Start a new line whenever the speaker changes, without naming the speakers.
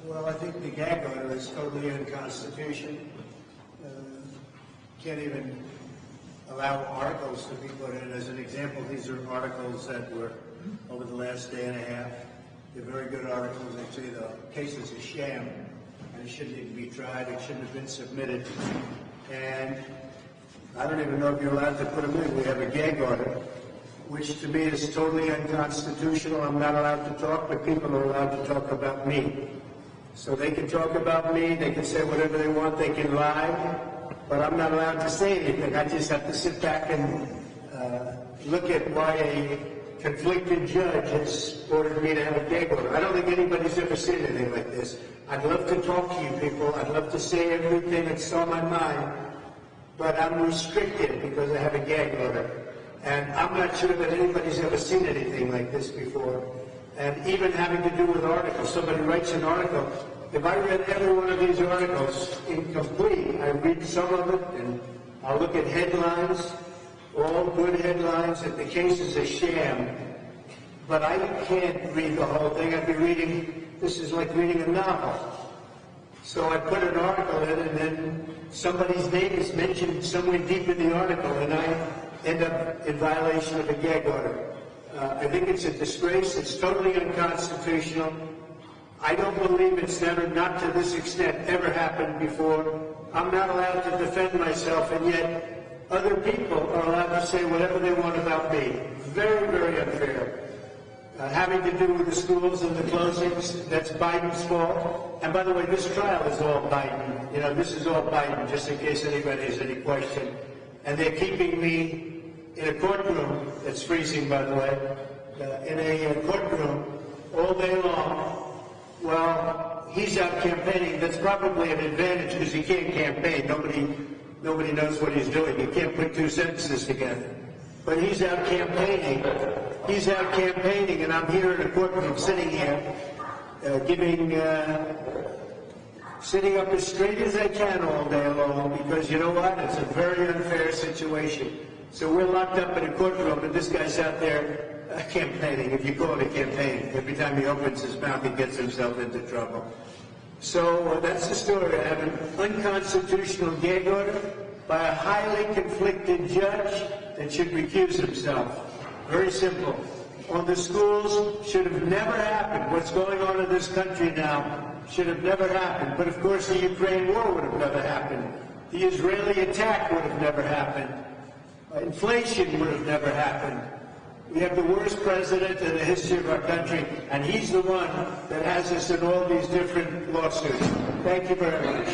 Well, I think the gag order is totally unconstitutional. Can't even allow articles to be put in. As an example, these are articles that were over the last day and a half. They're very good articles. They say the case is a sham and it shouldn't even be tried. It shouldn't have been submitted. And I don't even know if you're allowed to put them in. We have a gag order, which to me is totally unconstitutional. I'm not allowed to talk, but people are allowed to talk about me. So they can talk about me, they can say whatever they want, they can lie, but I'm not allowed to say anything. I just have to sit back and look at why a conflicted judge has ordered me to have a gag order. I don't think anybody's ever seen anything like this. I'd love to talk to you people. I'd love to say everything that's on my mind, but I'm restricted because I have a gag order. And I'm not sure that anybody's ever seen anything like this before. And even having to do with articles, somebody writes an article. If I read every one of these articles incomplete, I read some of it and I'll look at headlines, all good headlines, that the case is a sham. But I can't read the whole thing. I'd be reading, this is like reading a novel. So I put an article in and then somebody's name is mentioned somewhere deep in the article and I end up in violation of a gag order. I think it's a disgrace. It's totally unconstitutional. I don't believe it's never, not to this extent, ever happened before. I'm not allowed to defend myself, and yet other people are allowed to say whatever they want about me. Very, very unfair. Having to do with the schools and the closings, that's Biden's fault. And by the way, this trial is all Biden. You know, this is all Biden, just in case anybody has any question. And they're keeping me in a courtroom, it's freezing by the way, in a courtroom all day long. Well, he's out campaigning. That's probably an advantage because he can't campaign. Nobody knows what he's doing. He can't put two sentences together. But he's out campaigning. He's out campaigning, and I'm here in a courtroom sitting here, sitting up as straight as I can all day long because you know what? It's a very unfair situation. So we're locked up in a courtroom, and this guy's out there campaigning, if you call it a campaign. Every time he opens his mouth, he gets himself into trouble. So that's the story. I have an unconstitutional gag order by a highly conflicted judge that should recuse himself. Very simple. On the schools, should have never happened. What's going on in this country now should have never happened. But of course, the Ukraine war would have never happened. The Israeli attack would have never happened. Inflation would have never happened. We have the worst president in the history of our country, and he's the one that has us in all these different lawsuits. Thank you very much.